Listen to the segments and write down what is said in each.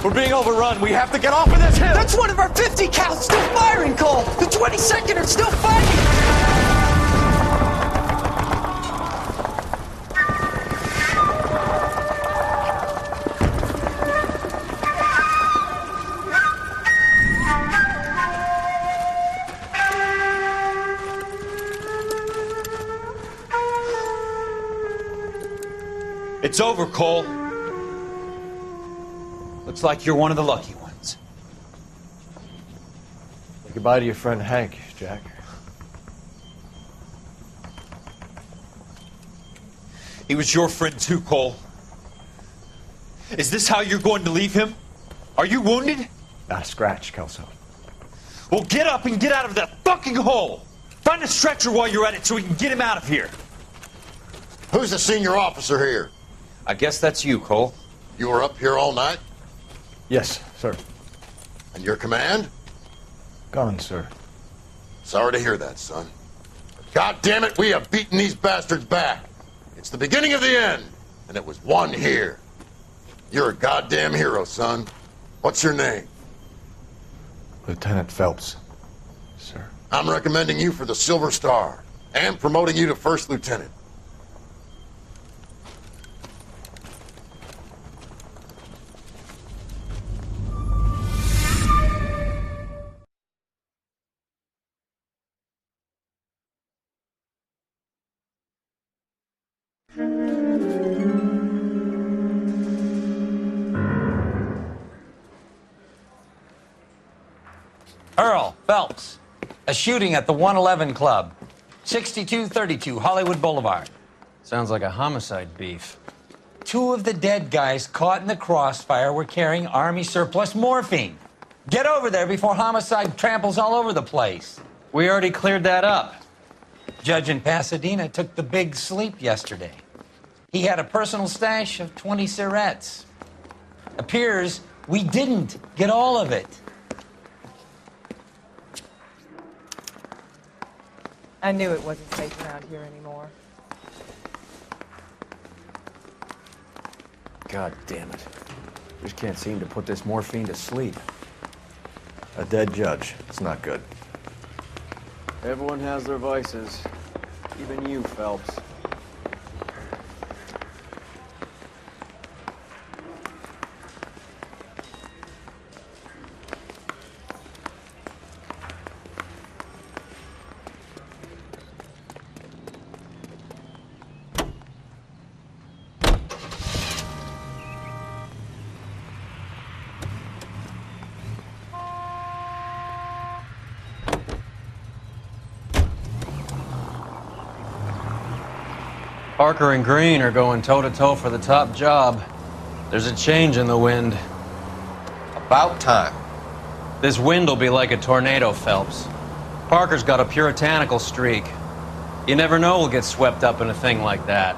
We're being overrun. We have to get off of this hill. That's one of our 50 cals still firing, Cole. The 22nd are still fighting. It's over, Cole. Looks like you're one of the lucky ones. Say goodbye to your friend Hank, Jack. He was your friend too, Cole. Is this how you're going to leave him? Are you wounded? Not a scratch, Kelso. Well, get up and get out of that fucking hole! Find a stretcher while you're at it so we can get him out of here. Who's the senior officer here? I guess that's you, Cole. You were up here all night? Yes, sir. And your command? Gone, sir. Sorry to hear that, son. God damn it, we have beaten these bastards back. It's the beginning of the end, and it was won here. You're a goddamn hero, son. What's your name? Lieutenant Phelps, sir. I'm recommending you for the Silver Star and promoting you to First Lieutenant. Earl Phelps, a shooting at the 111 Club, 6232 Hollywood Boulevard. Sounds like a homicide beef. Two of the dead guys caught in the crossfire were carrying Army surplus morphine. Get over there before homicide tramples all over the place. We already cleared that up. Judge in Pasadena took the big sleep yesterday. He had a personal stash of 20 cigarettes. Appears we didn't get all of it. I knew it wasn't safe around here anymore. God damn it. Just can't seem to put this morphine to sleep. A dead judge. It's not good. Everyone has their vices. Even you, Phelps. Parker and Green are going toe-to-toe for the top job. There's a change in the wind. About time. This wind will be like a tornado, Phelps. Parker's got a puritanical streak. You never know we'll get swept up in a thing like that.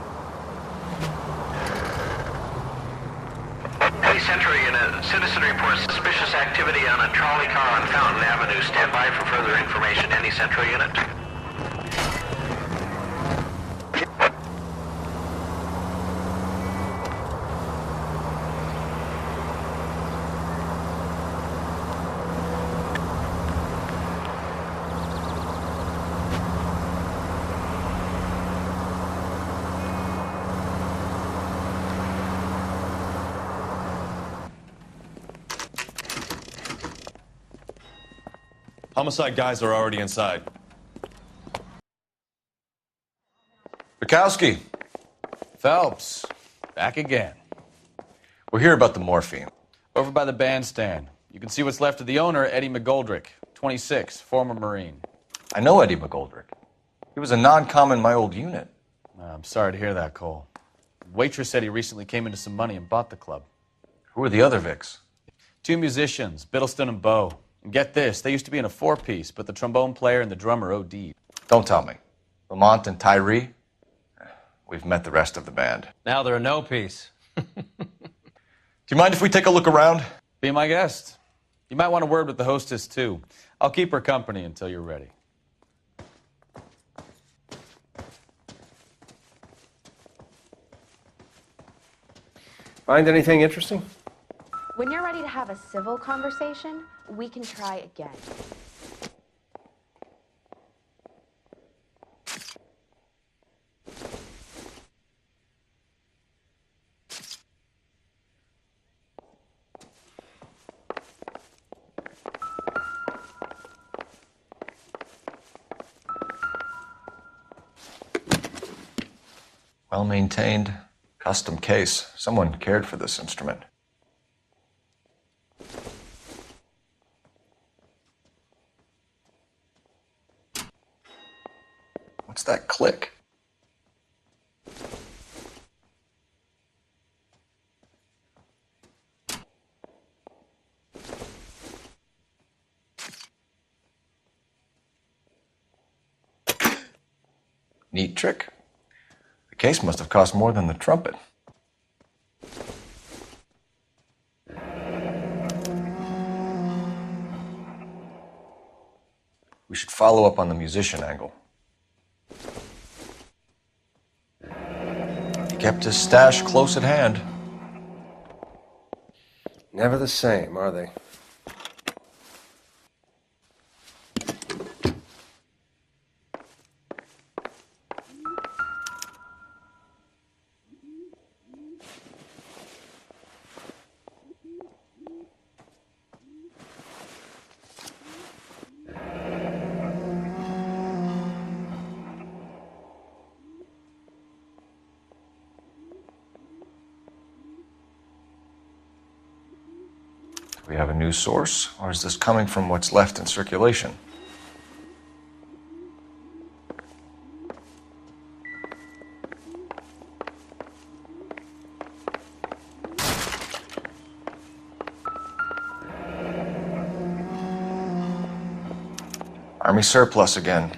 Hey, Central Unit. Citizen reports suspicious activity on a trolley car on Fountain Avenue. Stand by for further information. Any Central Unit? Homicide guys are already inside. Bukowski, Phelps, back again. we're here about the morphine. Over by the bandstand. You can see what's left of the owner, Eddie McGoldrick, 26, former Marine. I know Eddie McGoldrick. He was a non-com in my old unit. I'm sorry to hear that, Cole. Waitress said he recently came into some money and bought the club. Who are the other Vics? 2 musicians, Biddleston and Bowe. And get this, they used to be in a 4-piece, but the trombone player and the drummer OD'd. Don't tell me. Lamont and Tyree? We've met the rest of the band. Now they're a no-piece. Do you mind if we take a look around? Be my guest. You might want a word with the hostess, too. I'll keep her company until you're ready. Find anything interesting? When you're ready to have a civil conversation, we can try again. Well-maintained, custom case. Someone cared for this instrument. What's that click? Neat trick. The case must have cost more than the trumpet. We should follow up on the musician angle. He kept his stash close at hand. Never the same, are they? Do we have a new source, or is this coming from what's left in circulation? Army surplus again.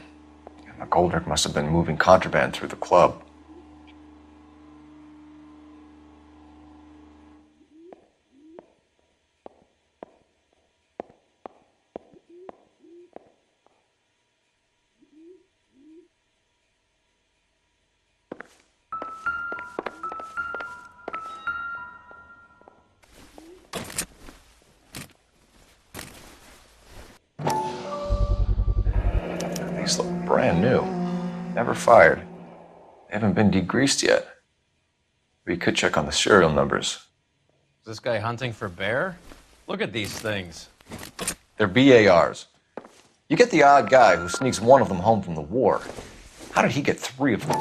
McGoldrick must have been moving contraband through the club. These look brand new. Never fired. They haven't been degreased yet. We could check on the serial numbers. Is this guy hunting for bear? Look at these things. They're BARs. You get the odd guy who sneaks one of them home from the war. How did he get 3 of them?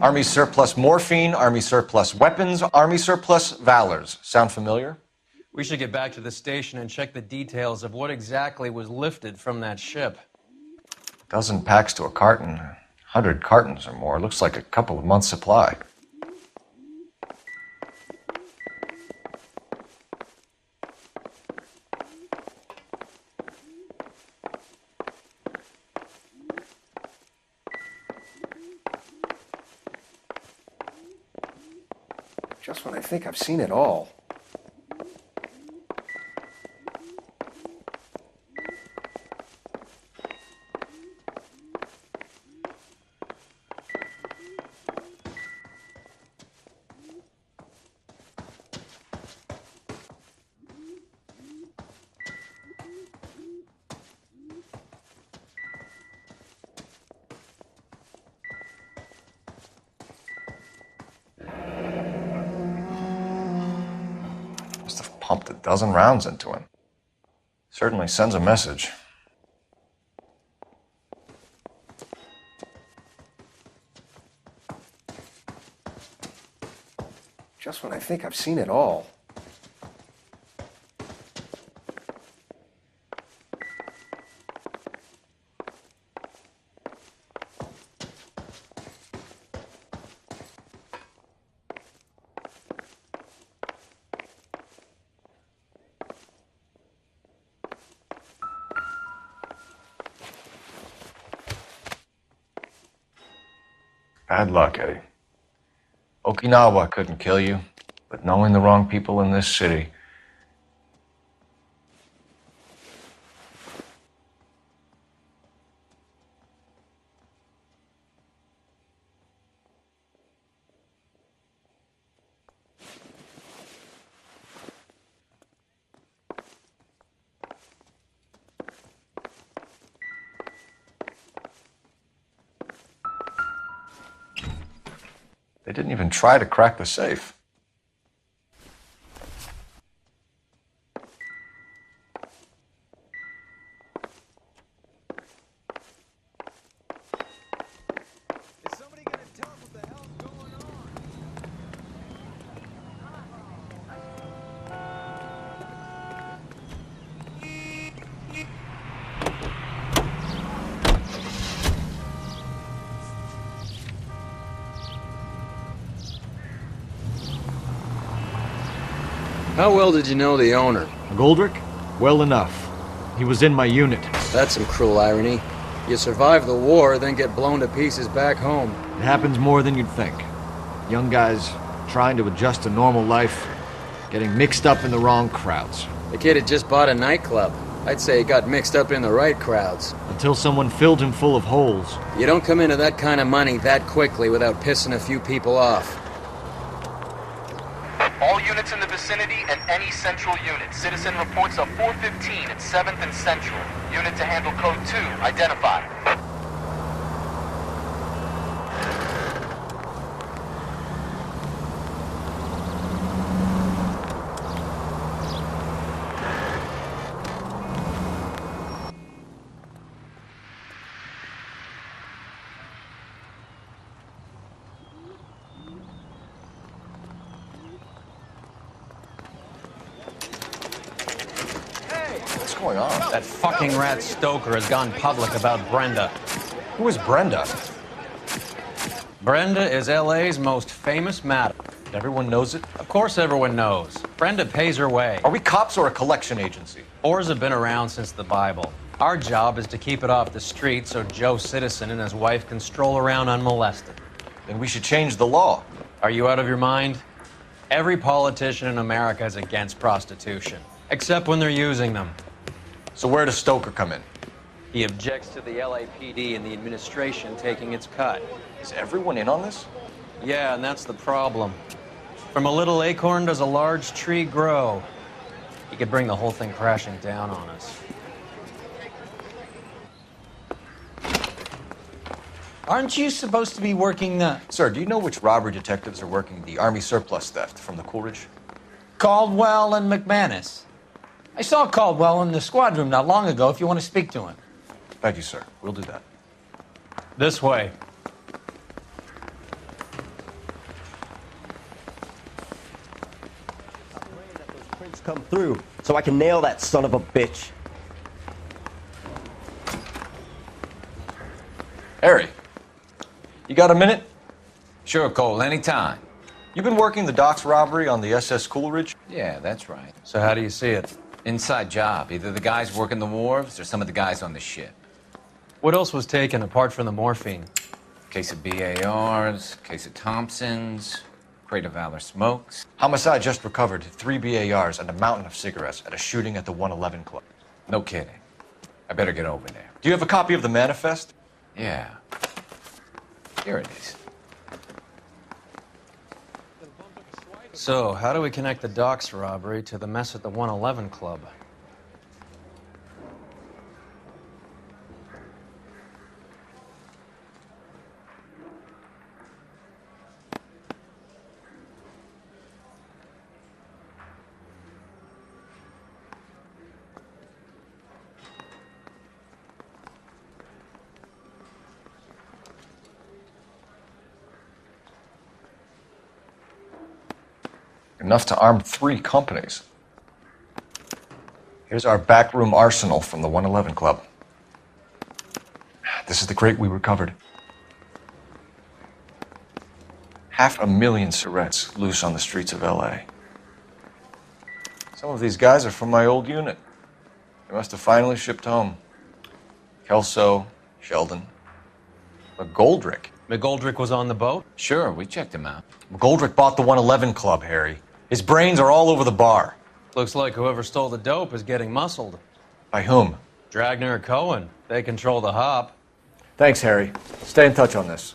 Army surplus morphine, Army surplus weapons, Army surplus valors. Sound familiar? We should get back to the station and check the details of what exactly was lifted from that ship. A dozen packs to a carton, 100 cartons or more. Looks like a couple of months' supply. Just when I think I've seen it all. Must have pumped a dozen rounds into him. Certainly sends a message. Just when I think I've seen it all. Bad luck, Eddie. Okinawa couldn't kill you, but knowing the wrong people in this city. They didn't even try to crack the safe. How well did you know the owner? Goldrick? Well enough. He was in my unit. That's some cruel irony. You survive the war, then get blown to pieces back home. It happens more than you'd think. Young guys trying to adjust to normal life, getting mixed up in the wrong crowds. The kid had just bought a nightclub. I'd say he got mixed up in the right crowds. Until someone filled him full of holes. You don't come into that kind of money that quickly without pissing a few people off. All units in the vicinity and any central unit. Citizen reports of 415 at 7th and Central. Unit to handle code 2. Identify. What's going on? That fucking rat Stoker has gone public about Brenda. Who is Brenda? Brenda is LA's most famous madam. Everyone knows it? Of course everyone knows. Brenda pays her way. Are we cops or a collection agency? Whores have been around since the Bible. Our job is to keep it off the street so Joe Citizen and his wife can stroll around unmolested. Then we should change the law. Are you out of your mind? Every politician in America is against prostitution, except when they're using them. So where does Stoker come in? He objects to the LAPD and the administration taking its cut. Is everyone in on this? Yeah, and that's the problem. From a little acorn does a large tree grow. He could bring the whole thing crashing down on us. Aren't you supposed to be working the... Sir, do you know which robbery detectives are working the Army surplus theft from the Coolidge? Caldwell and McManus. I saw Caldwell in the squad room not long ago if you want to speak to him. Thank you, sir. We'll do that. This way. Come through so I can nail that son of a bitch. Harry, you got a minute? Sure, Cole, anytime. You've been working the docks robbery on the SS Coolidge? Yeah, that's right. So how do you see it? Inside job. Either the guys working the wharves or some of the guys on the ship. What else was taken apart from the morphine? Case of BARs, case of Thompsons, crate of Valor smokes. Homicide just recovered 3 BARs and a mountain of cigarettes at a shooting at the 111 Club. No kidding. I better get over there. Do you have a copy of the manifest? Yeah. Here it is. So, how do we connect the docks robbery to the mess at the 111 Club? Enough to arm 3 companies. Here's our backroom arsenal from the 111 Club. This is the crate we recovered. 500,000 cigarettes loose on the streets of LA. Some of these guys are from my old unit. They must have finally shipped home. Kelso, Sheldon, McGoldrick. McGoldrick was on the boat? Sure, we checked him out. McGoldrick bought the 111 Club, Harry. His brains are all over the bar. Looks like whoever stole the dope is getting muscled. By whom? Dragner or Cohen. They control the hop. Thanks, Harry. Stay in touch on this.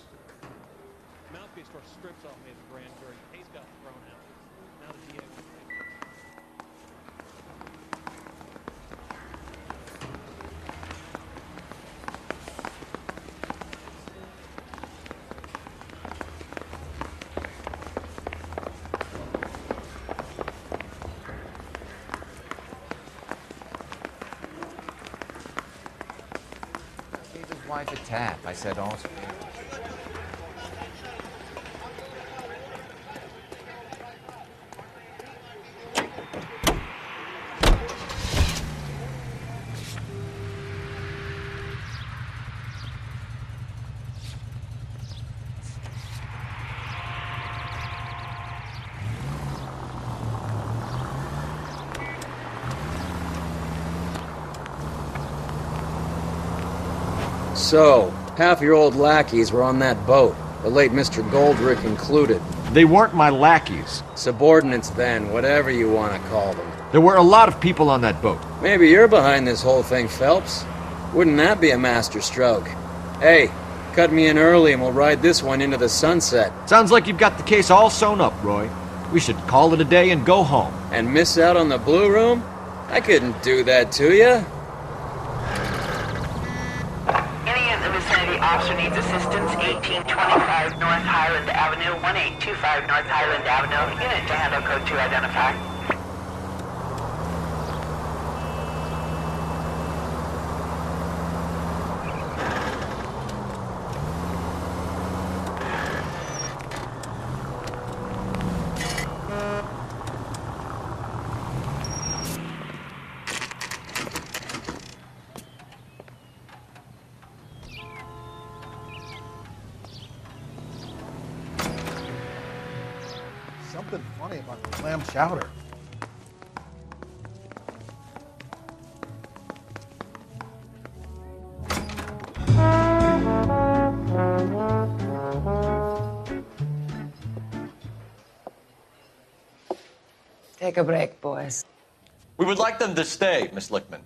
Wife a tap. I said also. So, half your old lackeys were on that boat, the late Mr. Goldrick included. They weren't my lackeys. Subordinates then, whatever you want to call them. There were a lot of people on that boat. Maybe you're behind this whole thing, Phelps. Wouldn't that be a master stroke? Hey, cut me in early and we'll ride this one into the sunset. Sounds like you've got the case all sewn up, Roy. We should call it a day and go home. And miss out on the Blue Room? I couldn't do that to you. Officer needs assistance, 1825 North Highland Avenue, 1825 North Highland Avenue. Unit to handle code 2 identify. Something funny about the clam chowder. Take a break, boys. We would like them to stay, Miss Lickman.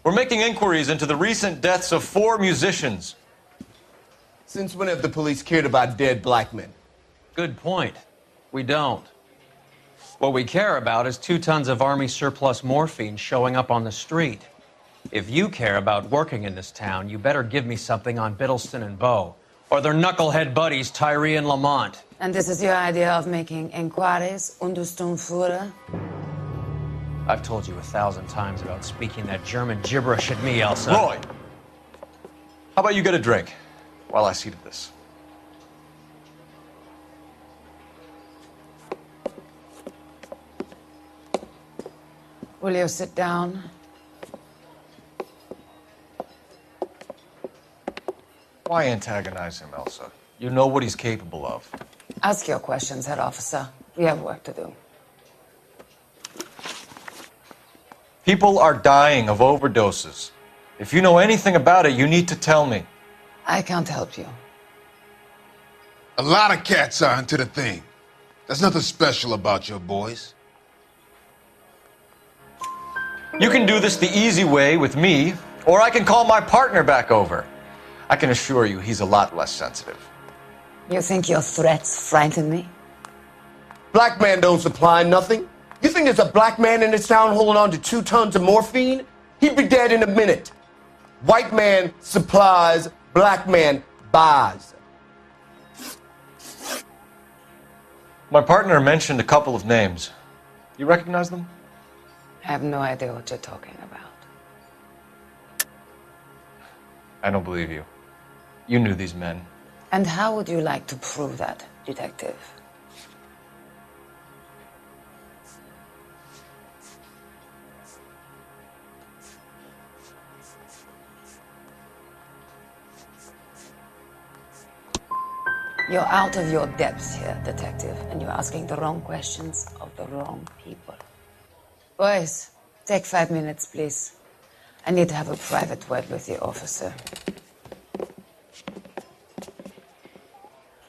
We're making inquiries into the recent deaths of 4 musicians. Since when have the police cared about dead black men? Good point. We don't. What we care about is 2 tons of Army surplus morphine showing up on the street. If you care about working in this town, you better give me something on Biddleston and Bow, or their knucklehead buddies Tyree and Lamont. And this is your idea of making inquiries under Sturmführer? I've told you 1,000 times about speaking that German gibberish at me, Elsa. Roy! How about you get a drink while I see to this? Will you sit down? Why antagonize him, Elsa? You know what he's capable of. Ask your questions, head officer. We have work to do. People are dying of overdoses. If you know anything about it, you need to tell me. I can't help you. A lot of cats are into the thing. There's nothing special about your boys. You can do this the easy way with me, or I can call my partner back over. I can assure you he's a lot less sensitive. You think your threats frighten me? Black man don't supply nothing. You think there's a black man in this town holding on to 2 tons of morphine? He'd be dead in a minute. White man supplies, black man buys. My partner mentioned a couple of names. You recognize them? I have no idea what you're talking about. I don't believe you. You knew these men. And how would you like to prove that, detective? You're out of your depths here, detective, and you're asking the wrong questions of the wrong people. Boys, take 5 minutes, please. I need to have a private word with the officer.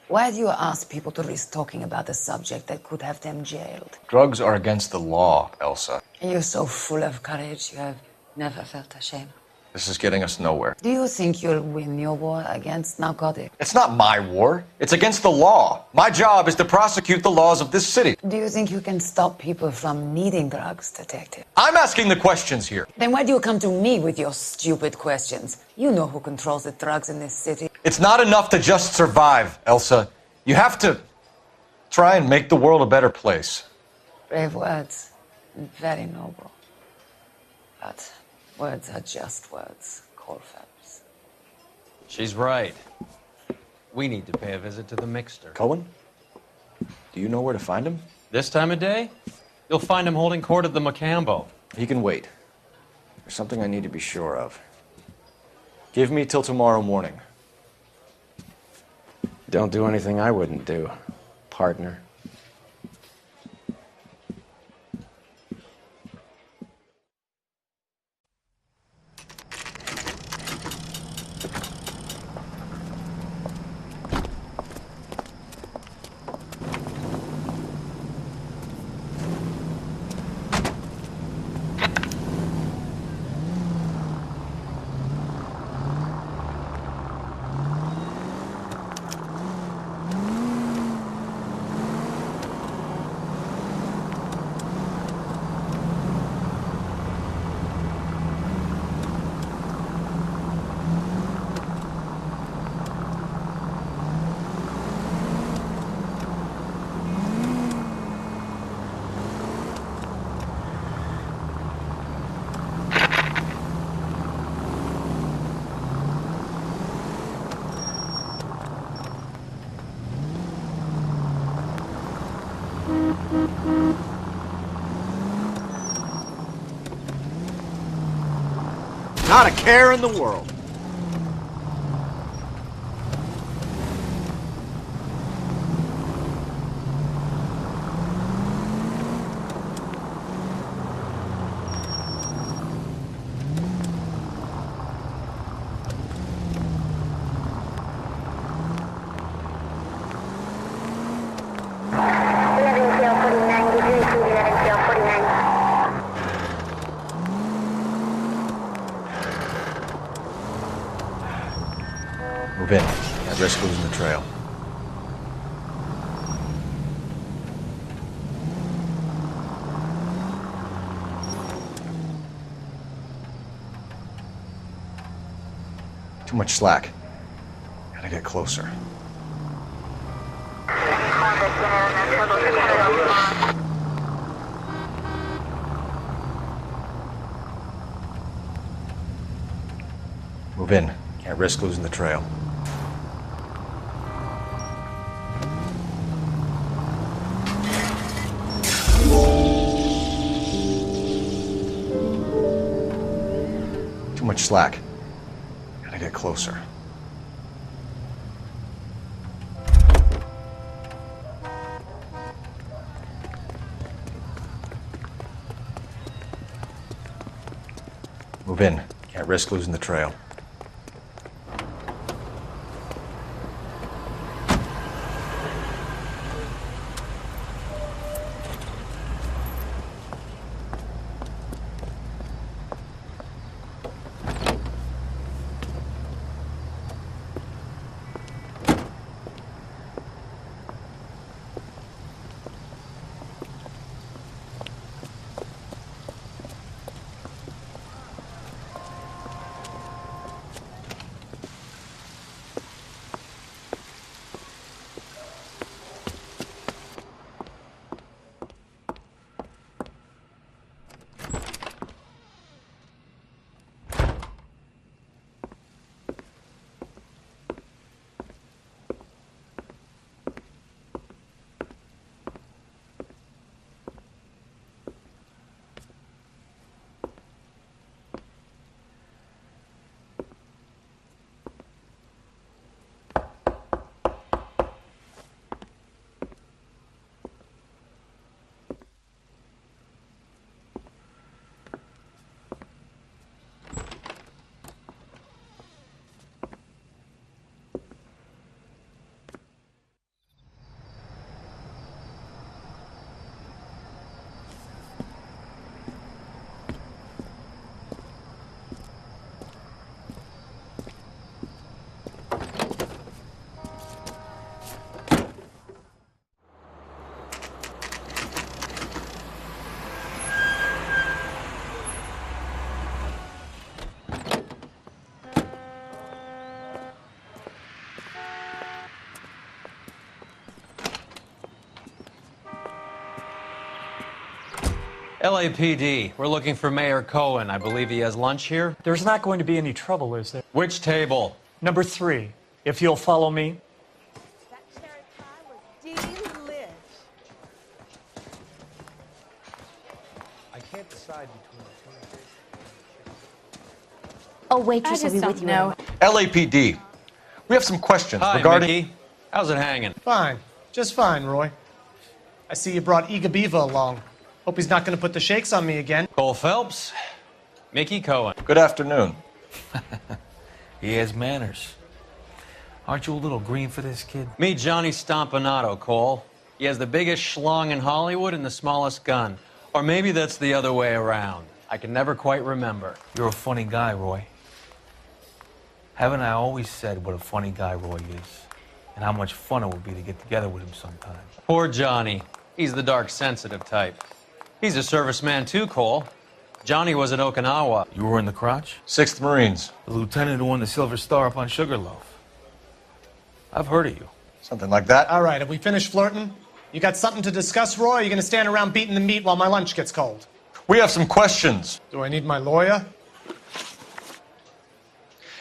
Why do you ask people to risk talking about a subject that could have them jailed? Drugs are against the law, Elsa. You're so full of courage, you have never felt ashamed. This is getting us nowhere. Do you think you'll win your war against narcotics? It's not my war. It's against the law. My job is to prosecute the laws of this city. Do you think you can stop people from needing drugs, detective? I'm asking the questions here. Then why do you come to me with your stupid questions? You know who controls the drugs in this city. It's not enough to just survive, Elsa. You have to try and make the world a better place. Brave words, and very noble. But words are just words, Cole Phelps. She's right. We need to pay a visit to the Mixter. Cohen? Do you know where to find him? This time of day? You'll find him holding court at the Macambo. He can wait. There's something I need to be sure of. Give me till tomorrow morning. Don't do anything I wouldn't do, partner. Not a care in the world. Move in. At risk losing the trail. Too much slack. Gotta get closer. Move in. Can't risk losing the trail. Too much slack. Gotta get closer. Move in. Can't risk losing the trail. LAPD, we're looking for Mayor Cohen. I believe he has lunch here. There's not going to be any trouble, is there? Which table? Number 3, if you'll follow me. That cherry pie was delish. I can't decide between the two. A waitress will be with you. No. LAPD. We have some questions Hi, regarding... Mickey. How's it hanging? Fine. Just fine, Roy. I see you brought Iga Beaver along. Hope he's not going to put the shakes on me again. Cole Phelps, Mickey Cohen. Good afternoon. He has manners. Aren't you a little green for this kid? Meet Johnny Stompanato, Cole. He has the biggest schlong in Hollywood and the smallest gun. Or maybe that's the other way around. I can never quite remember. You're a funny guy, Roy. Haven't I always said what a funny guy Roy is? And how much fun it would be to get together with him sometime. Poor Johnny. He's the dark, sensitive type. He's a serviceman too, Cole. Johnny was at Okinawa. You were in the crotch? 6th Marines. The lieutenant who won the Silver Star up on Sugarloaf. I've heard of you. Something like that. All right, have we finished flirting? You got something to discuss, Roy? Or are you going to stand around beating the meat while my lunch gets cold? We have some questions. Do I need my lawyer?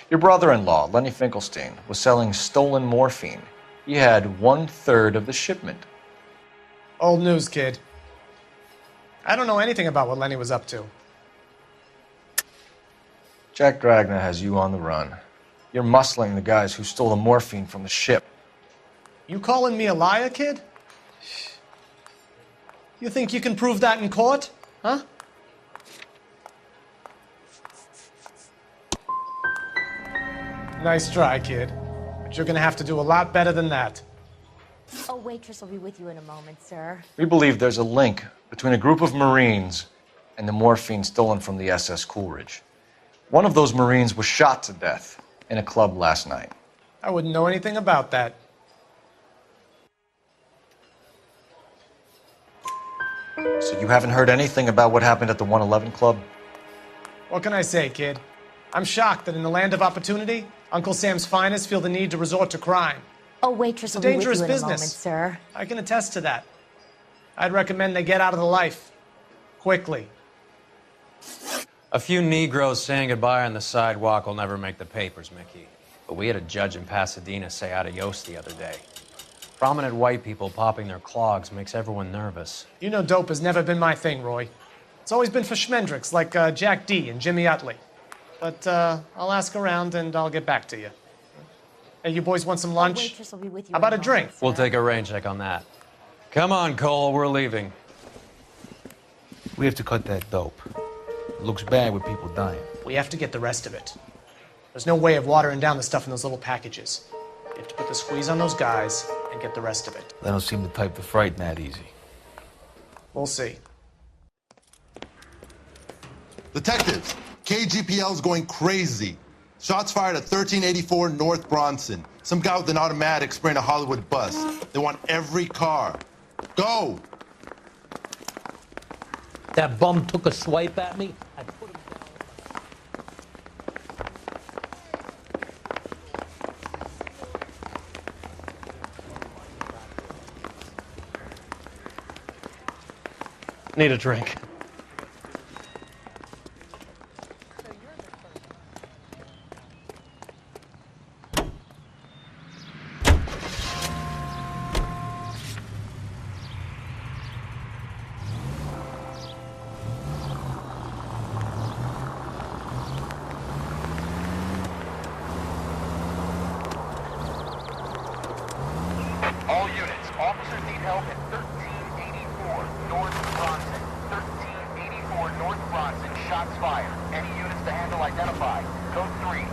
Your brother-in-law, Lenny Finkelstein, was selling stolen morphine. He had 1/3 of the shipment. Old news, kid. I don't know anything about what Lenny was up to. Jack Dragna has you on the run. You're muscling the guys who stole the morphine from the ship. You calling me a liar, kid? You think you can prove that in court? Huh? Nice try, kid. But you're gonna have to do a lot better than that. A waitress will be with you in a moment, sir. We believe there's a link between a group of Marines and the morphine stolen from the SS Coolidge. One of those Marines was shot to death in a club last night. I wouldn't know anything about that. So you haven't heard anything about what happened at the 111 Club? What can I say, kid? I'm shocked that in the land of opportunity, Uncle Sam's finest feel the need to resort to crime. A waitress It's a will be with dangerous you in a business. moment, sir. I can attest to that. I'd recommend they get out of the life. Quickly. A few Negroes saying goodbye on the sidewalk will never make the papers, Mickey. But we had a judge in Pasadena say adios the other day. Prominent white people popping their clogs makes everyone nervous. You know dope has never been my thing, Roy. It's always been for schmendricks like Jack D. and Jimmy Utley. But I'll ask around and I'll get back to you. Hey, you boys want some lunch? Waitress will be with you How about a in drink? moment, We'll sir. take a rain check on that. Come on, Cole, we're leaving. We have to cut that dope. It looks bad with people dying. We have to get the rest of it. There's no way of watering down the stuff in those little packages. You have to put the squeeze on those guys and get the rest of it. They don't seem the type to frighten that easy. We'll see. Detectives, KGPL's going crazy. Shots fired at 1384 North Bronson. Some guy with an automatic spraying a Hollywood bus. They want every car. Go! That bum took a swipe at me. I put him down. Need a drink. All units, officers need help at 1384 North Bronson. 1384 North Bronson, shots fired. Any units to handle identified. Code 3.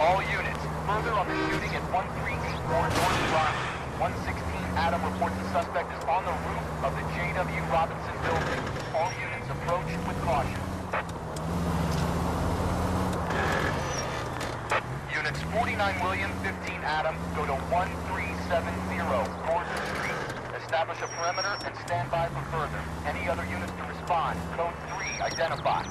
All units, further on the shooting at 1384 North Bronson. 116 Adam reports the suspect is on the roof of the J.W. Robinson building. All units approach with caution. Units 49 William, 15 Adam, go to 1370 Gordon Street. Establish a perimeter and stand by for further. Any other units to respond. Code 3, identify.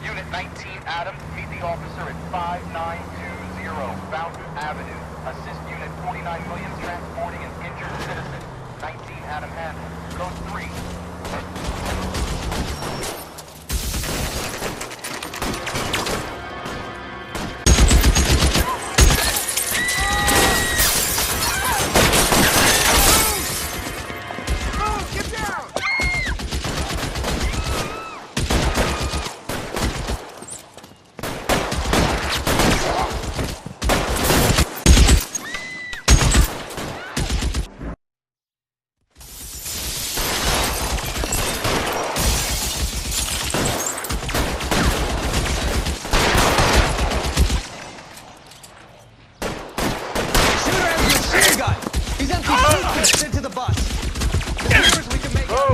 Unit 19 Adam, meet the officer at 5920 Fountain Avenue. Assist Unit 49 Williams transporting an injured citizen. 19 Adam Handel. Code 3.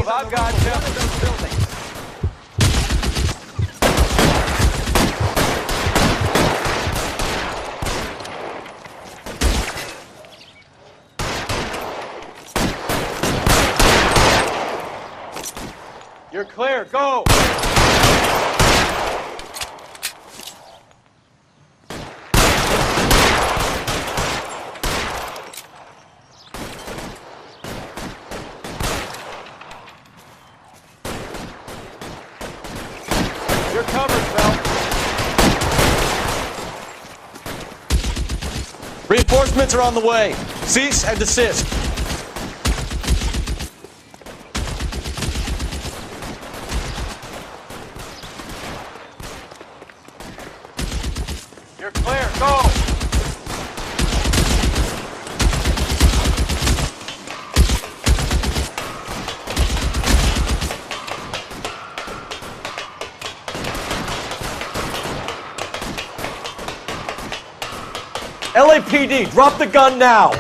I've got you. One of those buildings. You're clear, go! You're covered, Phelps. Reinforcements are on the way. Cease and desist. You're clear, go! LAPD, drop the gun now!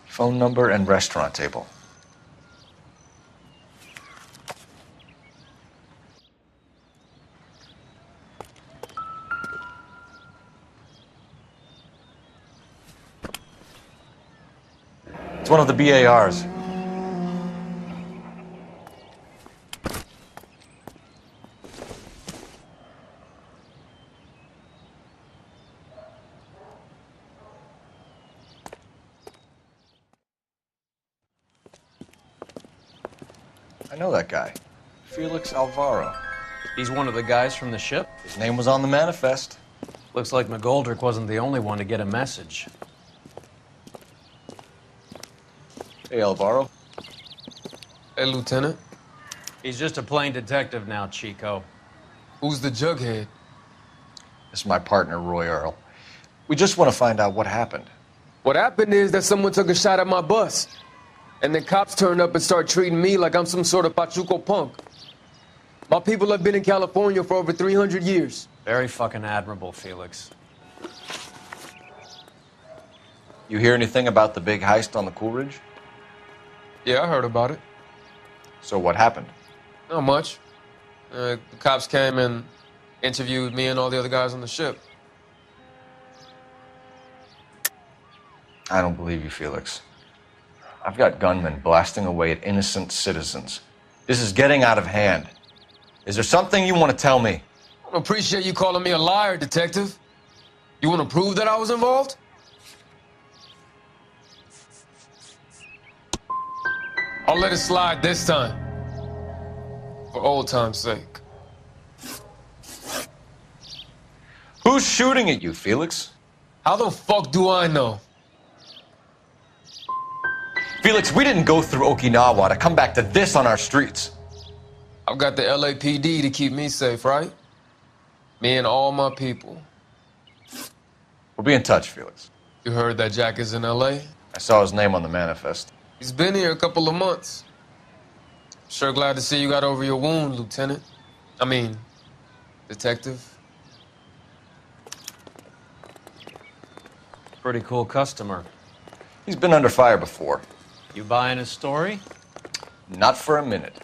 Phone number and restaurant table. It's one of the BARs. I know that guy. Felix Alvaro. He's one of the guys from the ship? His name was on the manifest. Looks like McGoldrick wasn't the only one to get a message. Hey, Alvaro. Hey, Lieutenant. He's just a plain detective now, Chico. Who's the jughead? This is my partner, Roy Earl. We just want to find out what happened. What happened is that someone took a shot at my bus. And then cops turned up and start treating me like I'm some sort of Pachuco punk. My people have been in California for over 300 years. Very fucking admirable, Felix. You hear anything about the big heist on the Coolidge? Yeah, I heard about it. So what happened? Not much. The cops came and interviewed me and all the other guys on the ship. I don't believe you, Felix. I've got gunmen blasting away at innocent citizens. This is getting out of hand. Is there something you want to tell me? I don't appreciate you calling me a liar, Detective. You want to prove that I was involved? I'll let it slide this time. For old time's sake. Who's shooting at you, Felix? How the fuck do I know? Felix, we didn't go through Okinawa to come back to this on our streets. I've got the LAPD to keep me safe, right? Me and all my people. We'll be in touch, Felix. You heard that Jack is in LA? I saw his name on the manifest. He's been here a couple of months. Sure glad to see you got over your wound, Lieutenant. I mean, Detective. Pretty cool customer. He's been under fire before. You buying his story? Not for a minute.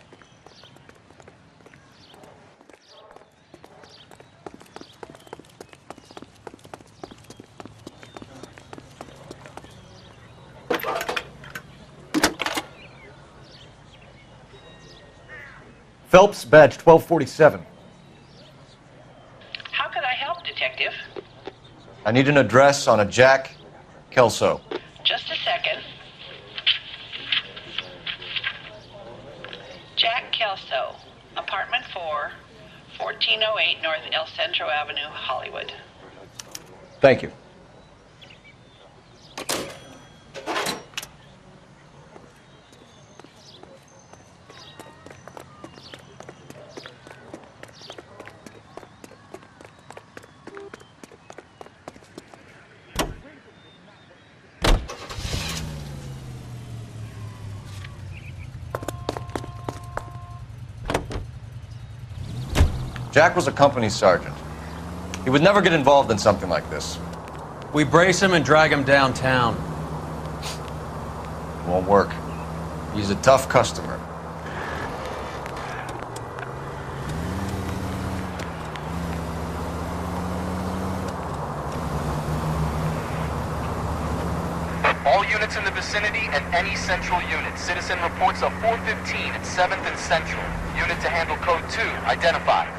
Phelps, badge 1247. How could I help, Detective? I need an address on a Jack Kelso. Just a second. Jack Kelso, apartment 4, 1408 North El Centro Avenue, Hollywood. Thank you. Jack was a company sergeant. He would never get involved in something like this. We brace him and drag him downtown. It won't work. He's a tough customer. All units in the vicinity and any central unit. Citizen reports of 415 at 7th and Central. Unit to handle code 2, identified.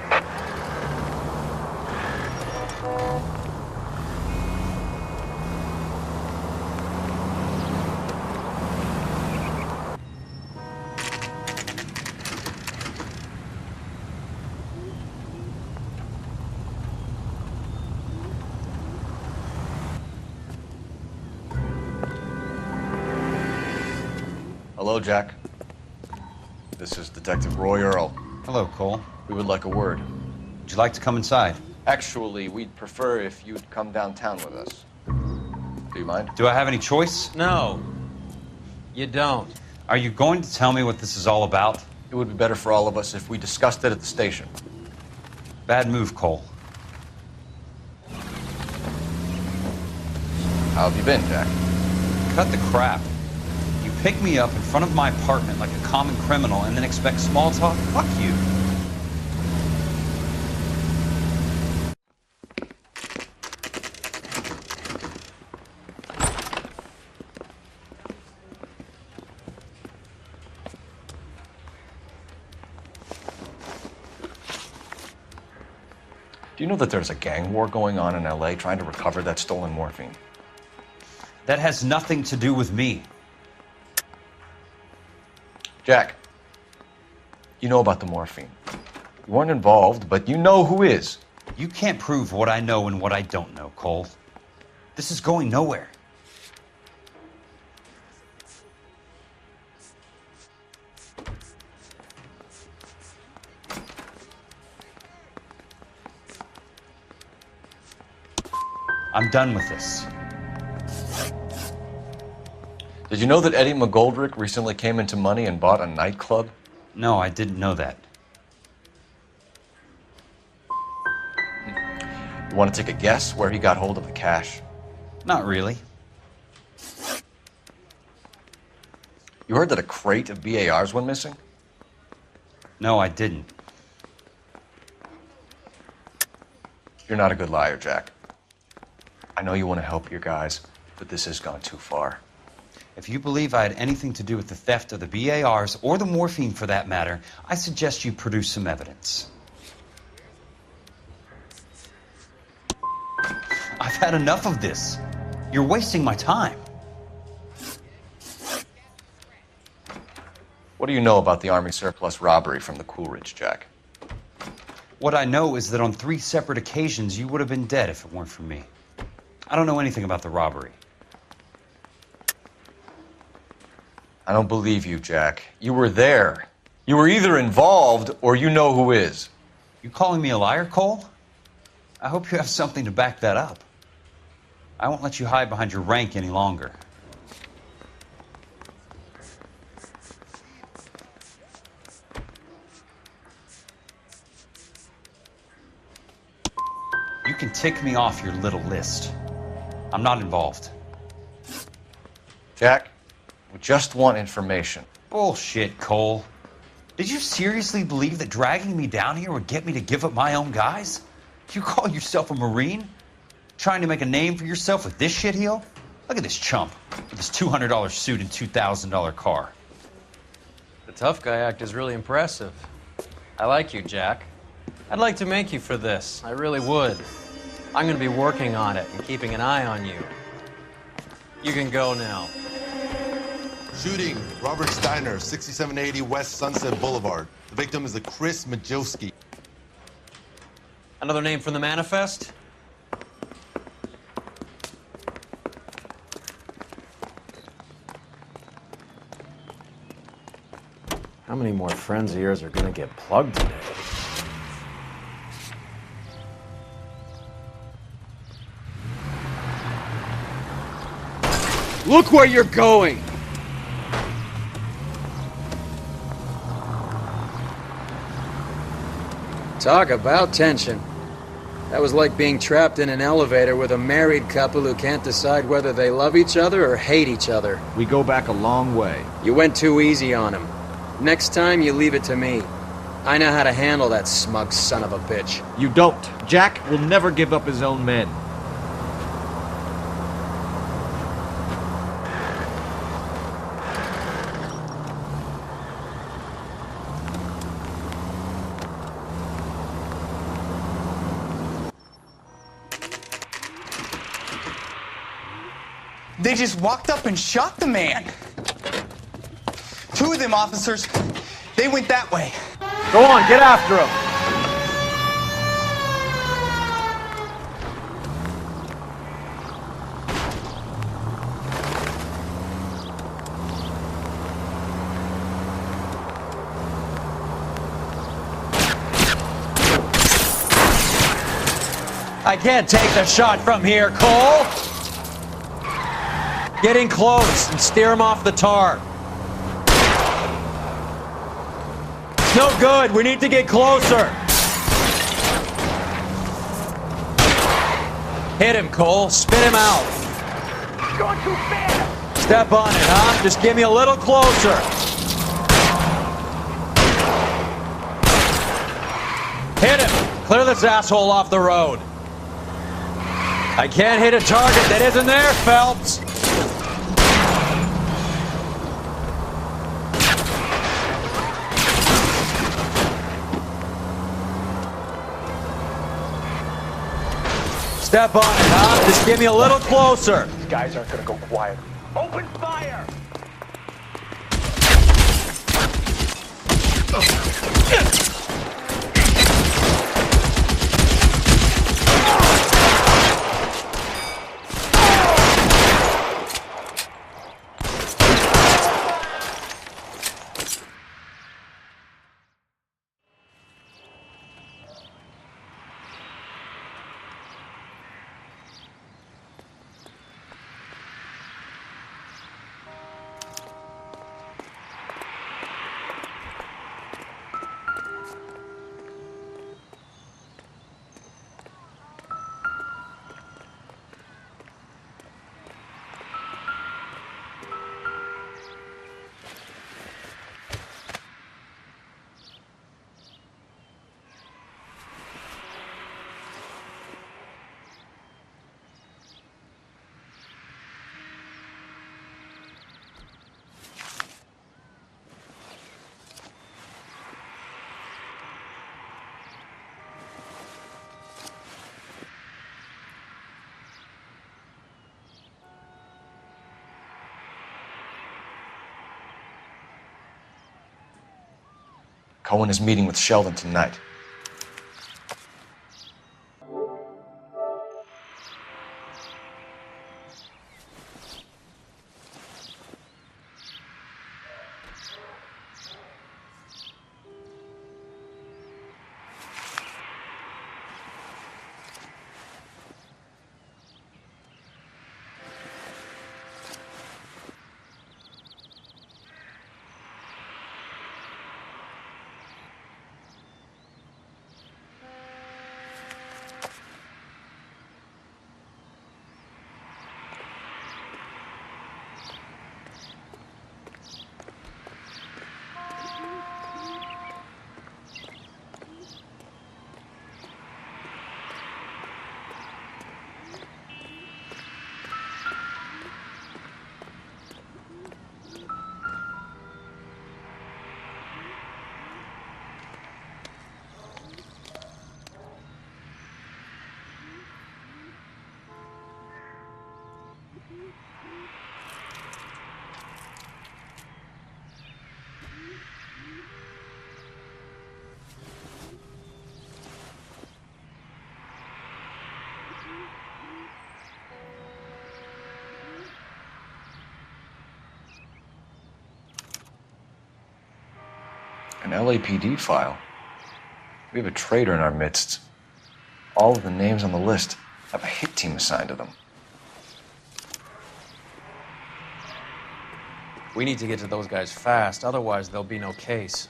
Hello, Jack. This is Detective Roy Earl. Hello, Cole. We would like a word. Would you like to come inside? Actually, we'd prefer if you'd come downtown with us. Do you mind? Do I have any choice? No, you don't. Are you going to tell me what this is all about? It would be better for all of us if we discussed it at the station. Bad move, Cole. How have you been, Jack? Cut the crap. You pick me up in front of my apartment like a common criminal and then expect small talk? Fuck you. Do you know that there's a gang war going on in LA trying to recover that stolen morphine? That has nothing to do with me. Jack, you know about the morphine. You weren't involved, but you know who is. You can't prove what I know and what I don't know, Cole. This is going nowhere. I'm done with this. Did you know that Eddie McGoldrick recently came into money and bought a nightclub? No, I didn't know that. You want to take a guess where he got hold of the cash? Not really. You heard that a crate of BARs went missing? No, I didn't. You're not a good liar, Jack. I know you want to help your guys, but this has gone too far. If you believe I had anything to do with the theft of the BARs, or the morphine for that matter, I suggest you produce some evidence. I've had enough of this. You're wasting my time. What do you know about the Army surplus robbery from the Coolidge, Jack? What I know is that on 3 separate occasions you would have been dead if it weren't for me. I don't know anything about the robbery. I don't believe you, Jack. You were there. You were either involved or you know who is. You calling me a liar, Cole? I hope you have something to back that up. I won't let you hide behind your rank any longer. You can tick me off your little list. I'm not involved. Jack, we just want information. Bullshit, Cole. Did you seriously believe that dragging me down here would get me to give up my own guys? You call yourself a Marine? Trying to make a name for yourself with this shitheel? Look at this chump with his $200 suit and $2,000 car. The tough guy act is really impressive. I like you, Jack. I'd like to make you for this. I really would. I'm going to be working on it and keeping an eye on you. You can go now. Shooting, Robert Steiner, 6780 West Sunset Boulevard. The victim is a Chris Majowski. Another name from the manifest? How many more friends of yours are going to get plugged today? Look where you're going! Talk about tension. That was like being trapped in an elevator with a married couple who can't decide whether they love each other or hate each other. We go back a long way. You went too easy on him. Next time, you leave it to me. I know how to handle that smug son of a bitch. You don't. Jack will never give up his own men. They just walked up and shot the man. Two of them officers, they went that way. Go on, get after him. I can't take the shot from here, Cole. Get in close and steer him off the tar. It's no good. We need to get closer. Hit him, Cole. Spit him out. Going too fast. Step on it, huh? Just get me a little closer. Hit him. Clear this asshole off the road. I can't hit a target that isn't there, Phelps. Step on it, huh? Just get me a little closer. These guys aren't gonna go quiet. Open fire! Cohen is meeting with Sheldon tonight. An LAPD file. We have a traitor in our midst. All of the names on the list have a hit team assigned to them. We need to get to those guys fast, otherwise there'll be no case.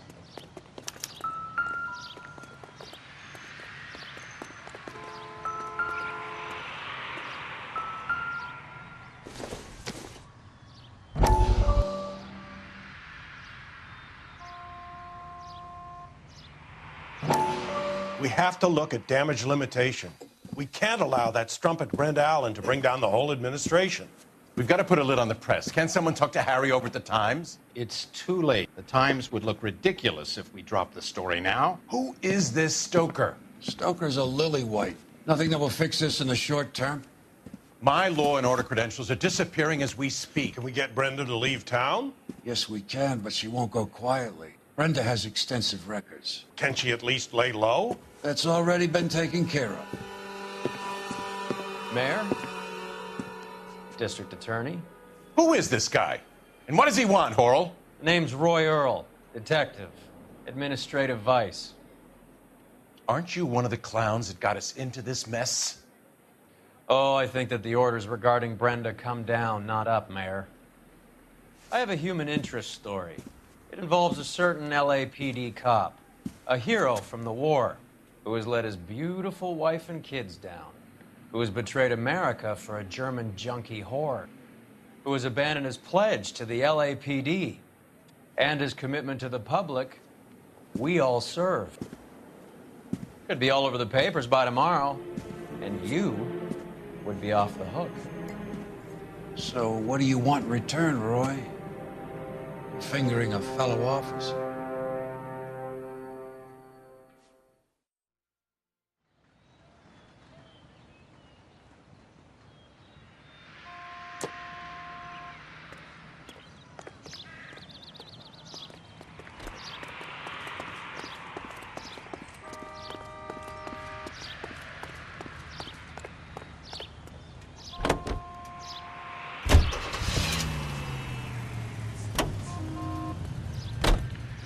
We have to look at damage limitation. We can't allow that strumpet Brenda Allen to bring down the whole administration. We've got to put a lid on the press. Can't someone talk to Harry over at the Times? It's too late. The Times would look ridiculous if we dropped the story now. Who is this Stoker? Stoker's a lily-white. Nothing that will fix this in the short term? My law and order credentials are disappearing as we speak. Can we get Brenda to leave town? Yes, we can, but she won't go quietly. Brenda has extensive records. Can she at least lay low? That's already been taken care of. Mayor? District Attorney? Who is this guy? And what does he want, Horrell? Name's Roy Earl, detective, administrative vice. Aren't you one of the clowns that got us into this mess? Oh, I think that the orders regarding Brenda come down, not up, Mayor. I have a human interest story. It involves a certain LAPD cop, a hero from the war, who has let his beautiful wife and kids down, who has betrayed America for a German junkie horde, who has abandoned his pledge to the LAPD and his commitment to the public we all serve. Could be all over the papers by tomorrow, and you would be off the hook. So what do you want in return, Roy? Fingering a fellow officer?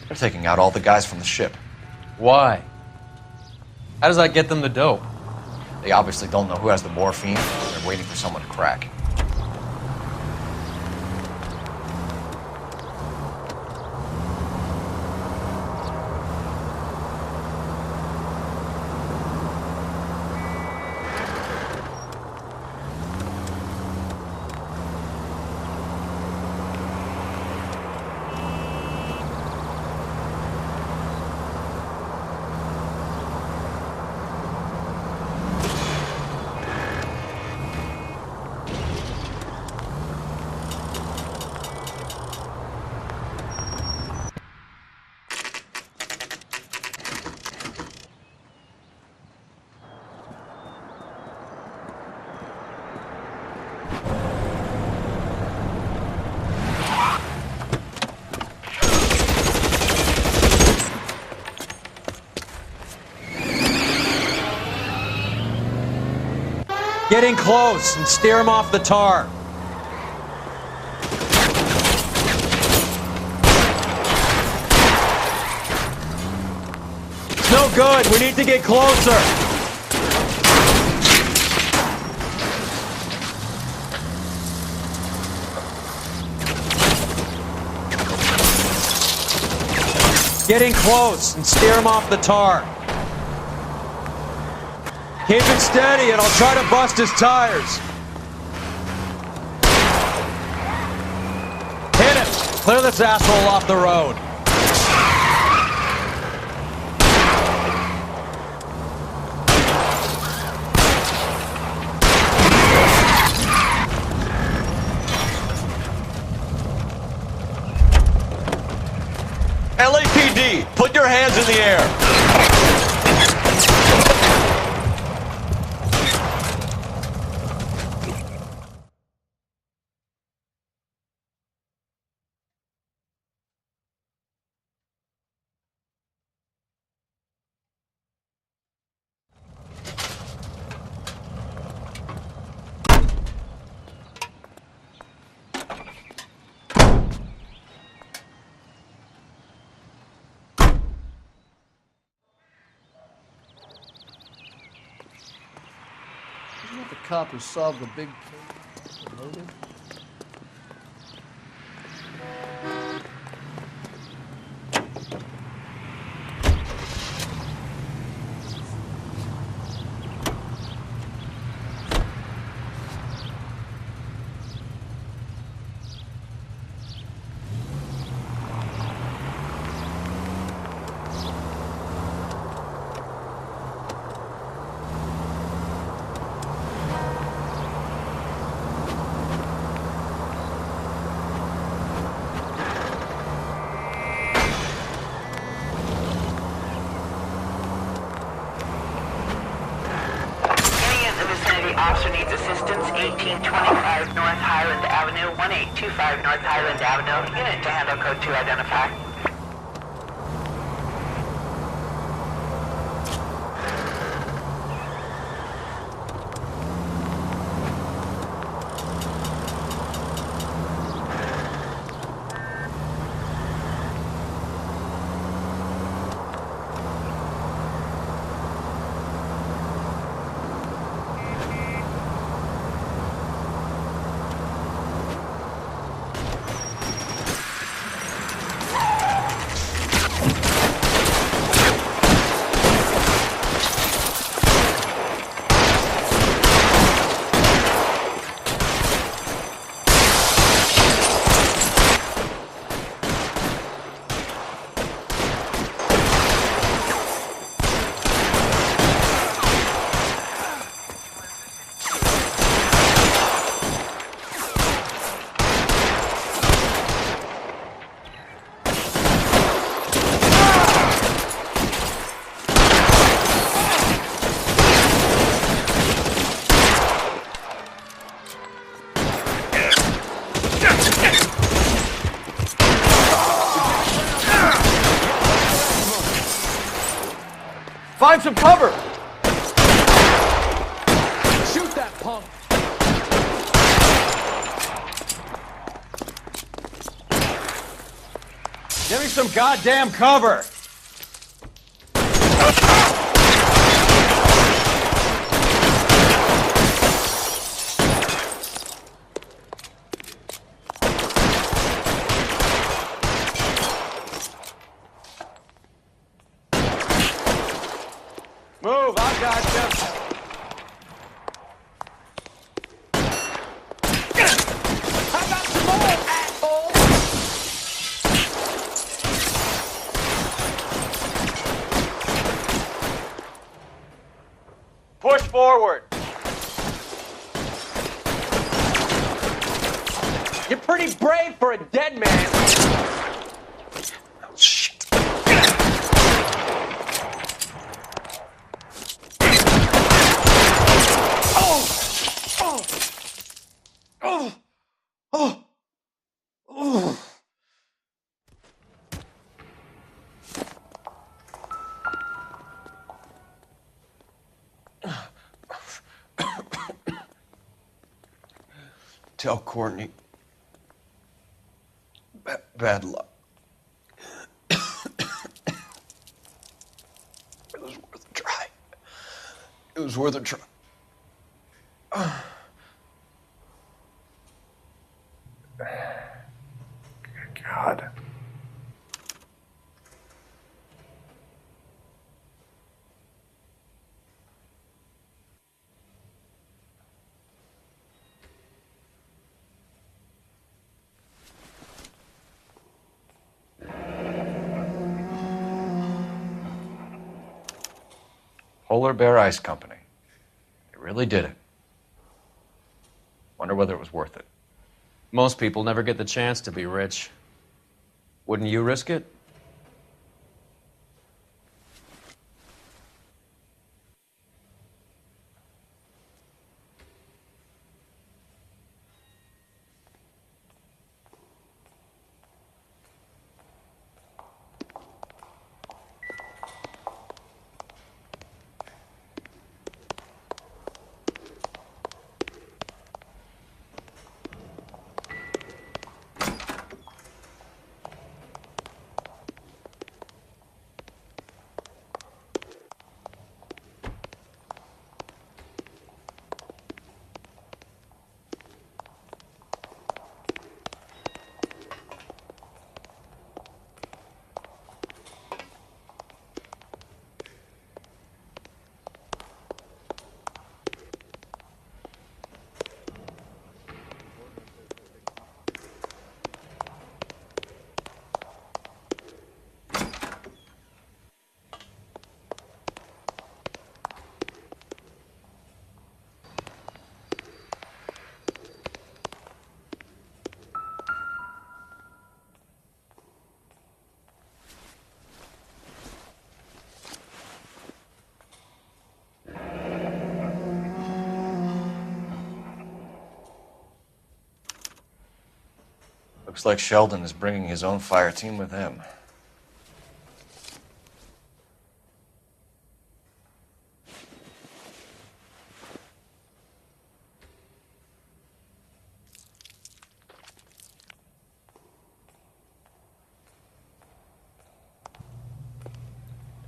They're taking out all the guys from the ship. Why? How does that get them the dope? They obviously don't know who has the morphine. They're waiting for someone to crack. Get in close and steer him off the tar. No good. We need to get closer. Getting close and steer him off the tar. Keep it steady and I'll try to bust his tires. Hit him. Clear this asshole off the road. LAPD, put your hands in the air. Isn't that the cop who solved the big case of the motive? Officer needs assistance, 1825 North Highland Avenue, 1825 North Highland Avenue. Unit to handle code 2 identify. Find some cover! Shoot that punk! Give me some goddamn cover! Move, I got you. How about some more, asshole? Push forward. You're pretty brave for a dead man. Shit. Tell Courtney. Bad luck. was worth a try. God. Polar Bear Ice Company. They really did it. Wonder whether it was worth it. Most people never get the chance to be rich. Wouldn't you risk it? Looks like Sheldon is bringing his own fire team with him.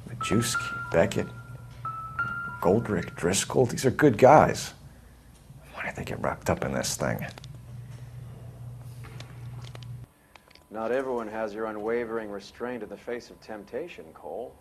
Majewski, Beckett, Goldrick, Driscoll, these are good guys. Why did they get wrapped up in this thing? Not everyone has your unwavering restraint in the face of temptation, Cole.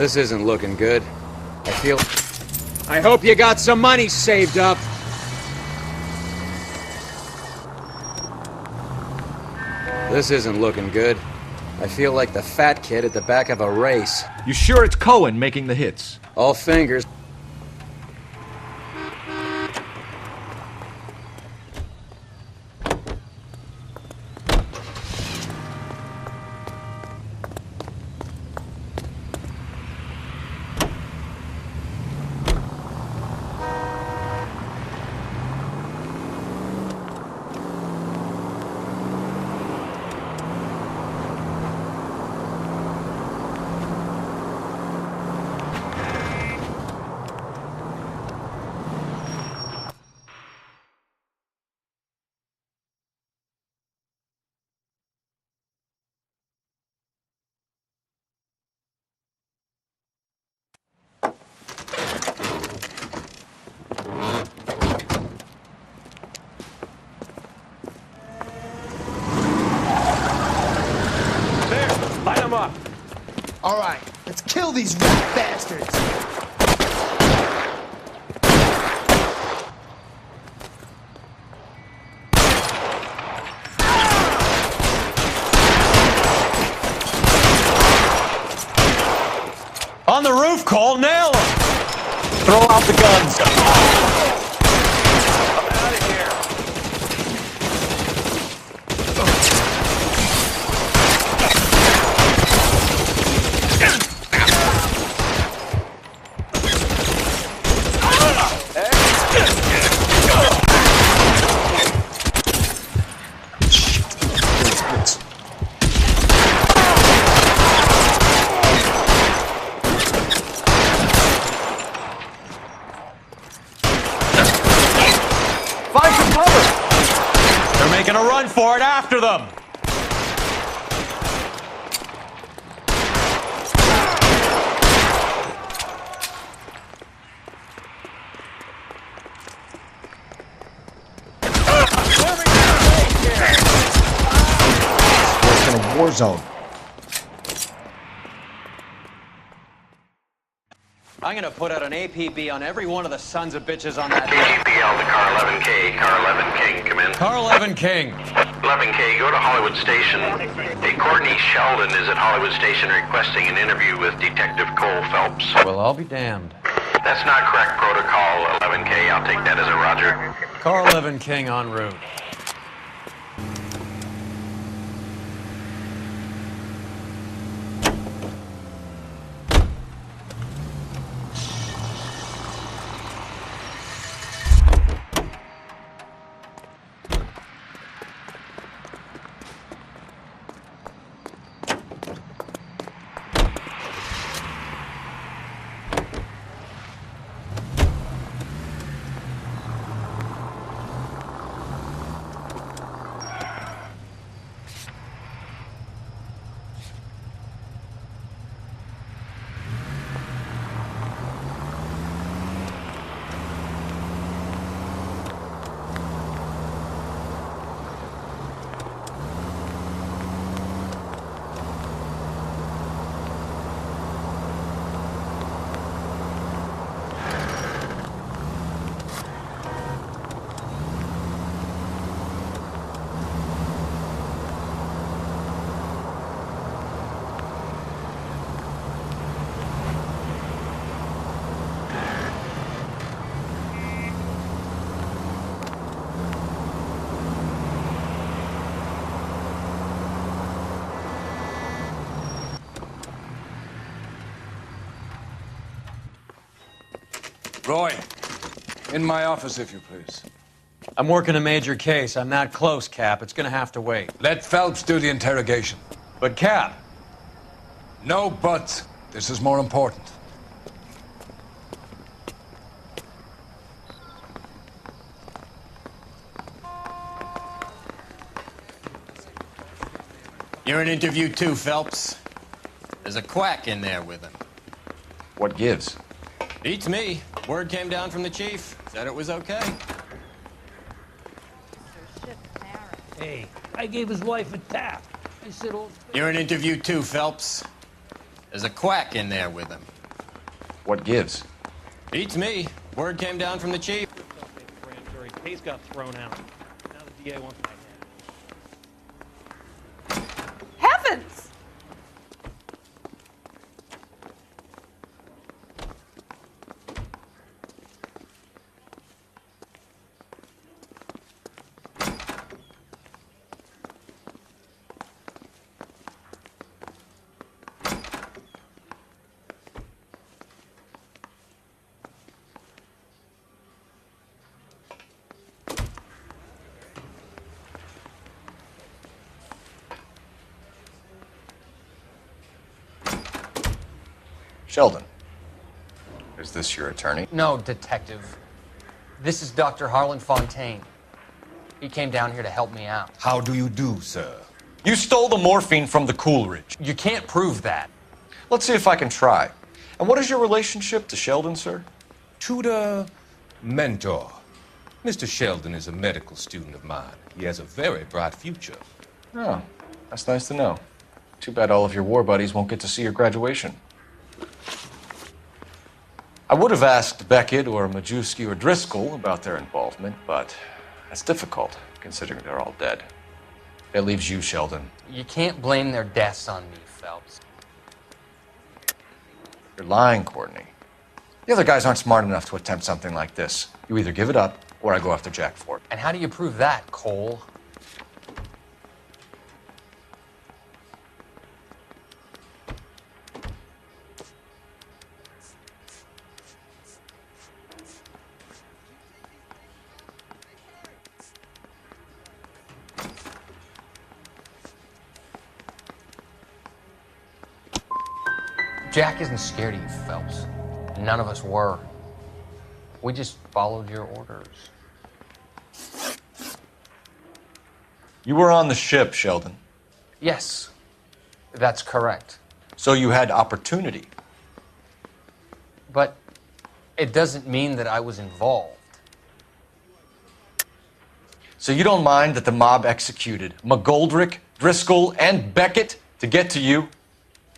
This isn't looking good. I hope you got some money saved up. This isn't looking good. I feel like the fat kid at the back of a race. You sure it's Cohen making the hits? All fingers. All right, let's kill these rat bastards. On the roof, Cole, nail him! Throw out the guns. Find some cover! They're making a run for it after them! Worse than a war zone. I'm gonna put out an APB on every one of the sons of bitches on that. KGPL to car 11K. Car 11 King, come in. Car 11 King. 11K, go to Hollywood Station. Hey, Courtney Sheldon is at Hollywood Station requesting an interview with Detective Cole Phelps. Well, I'll be damned. That's not correct protocol, 11K. I'll take that as a roger. Car 11 King en route. Roy, in my office, if you please. I'm working a major case. I'm that close, Cap. It's gonna have to wait. Let Phelps do the interrogation. But, Cap. No buts. This is more important. You're in interview too, Phelps. There's a quack in there with him. What gives? Beats me. Word came down from the chief. Said it was okay. Hey, I gave his wife a tap. I said, oh... You're in interview too, Phelps. There's a quack in there with him. What gives? Beats me. Word came down from the chief. Case got thrown out. Now the DA wants my head. Heavens! Sheldon, is this your attorney? No, Detective. This is Dr. Harlan Fontaine. He came down here to help me out. How do you do, sir? You stole the morphine from the Coolidge. You can't prove that. Let's see if I can try. And what is your relationship to Sheldon, sir? Tutor, mentor. Mr. Sheldon is a medical student of mine. He has a very bright future. Oh, that's nice to know. Too bad all of your war buddies won't get to see your graduation. I would have asked Beckett or Majewski or Driscoll about their involvement, but that's difficult, considering they're all dead. That leaves you, Sheldon. You can't blame their deaths on me, Phelps. You're lying, Courtney. The other guys aren't smart enough to attempt something like this. You either give it up, or I go after Jack for it. And how do you prove that, Cole? Jack isn't scared of you, Phelps. None of us were. We just followed your orders. You were on the ship, Sheldon. Yes, that's correct. So you had opportunity. But it doesn't mean that I was involved. So you don't mind that the mob executed McGoldrick, Driscoll, and Beckett to get to you?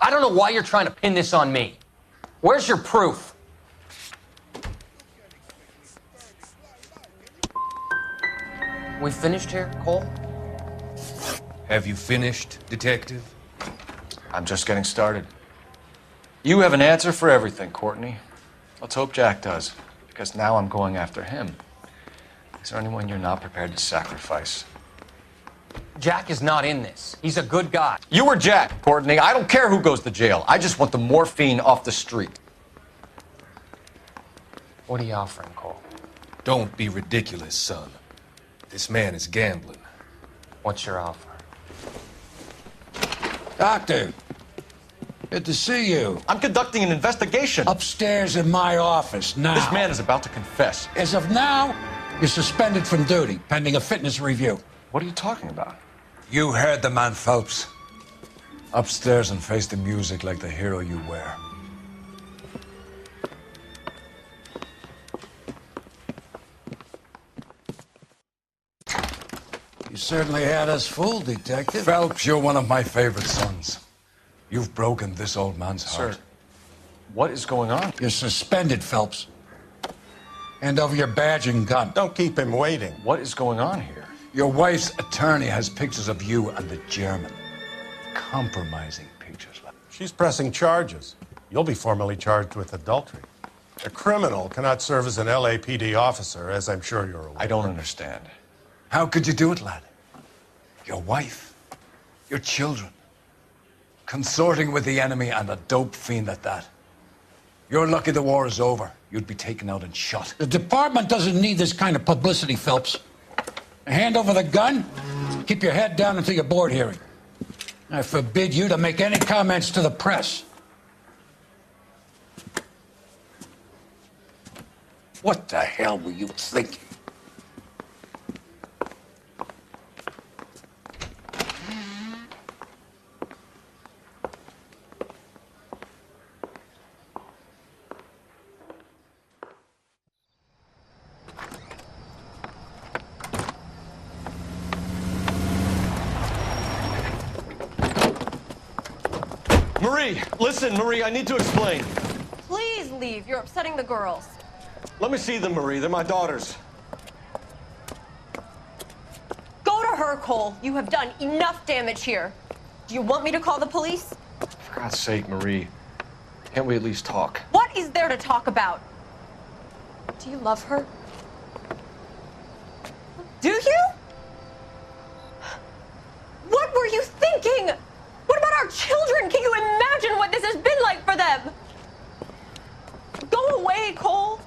I don't know why you're trying to pin this on me. Where's your proof? We finished here, Cole? Have you finished, Detective? I'm just getting started. You have an answer for everything, Courtney. Let's hope Jack does, because now I'm going after him. Is there anyone you're not prepared to sacrifice? Jack is not in this. He's a good guy. You or Jack, Courtney. I don't care who goes to jail. I just want the morphine off the street. What are you offering, Cole? Don't be ridiculous, son. This man is gambling. What's your offer? Doctor, good to see you. I'm conducting an investigation. Upstairs in my office now. This man is about to confess. As of now, you're suspended from duty, pending a fitness review. What are you talking about? You heard the man, Phelps. Upstairs and face the music like the hero you were. You certainly had us fooled, Detective. Phelps, you're one of my favorite sons. You've broken this old man's heart. Sir, what is going on? You're suspended, Phelps. Hand over your badge and gun. Don't keep him waiting. What is going on here? Your wife's attorney has pictures of you and the German. Compromising pictures. She's pressing charges. You'll be formally charged with adultery. A criminal cannot serve as an LAPD officer, as I'm sure you're aware. I don't understand. How could you do it, lad? Your wife, your children, consorting with the enemy and a dope fiend at that. You're lucky the war is over. You'd be taken out and shot. The department doesn't need this kind of publicity, Phelps. Hand over the gun, keep your head down until your board hearing. I forbid you to make any comments to the press. What the hell were you thinking? Marie, listen, Marie, I need to explain. Please leave. You're upsetting the girls. Let me see them, Marie. They're my daughters. Go to her, Cole. You have done enough damage here. Do you want me to call the police? For God's sake, Marie. Can't we at least talk? What is there to talk about? Do you love her? Do you? What were you thinking? What about our children? Can you imagine what this has been like for them? Go away, Cole.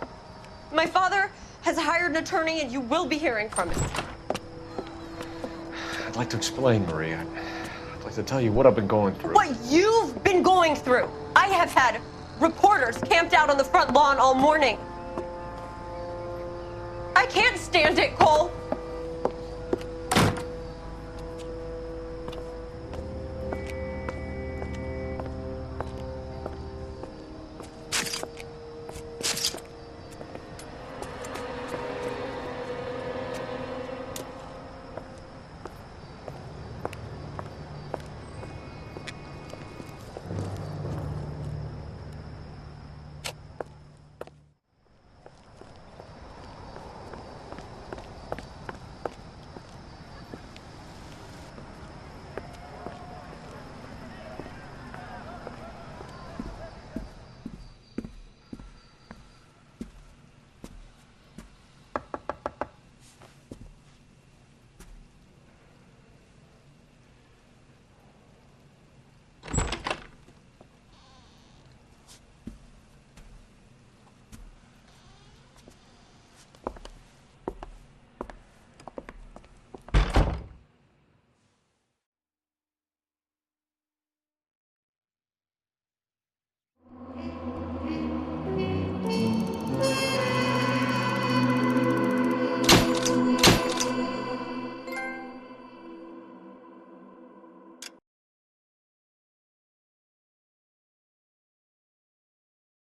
My father has hired an attorney and you will be hearing from him. I'd like to explain, Marie. I'd like to tell you what I've been going through. What you've been going through. I have had reporters camped out on the front lawn all morning. I can't stand it, Cole.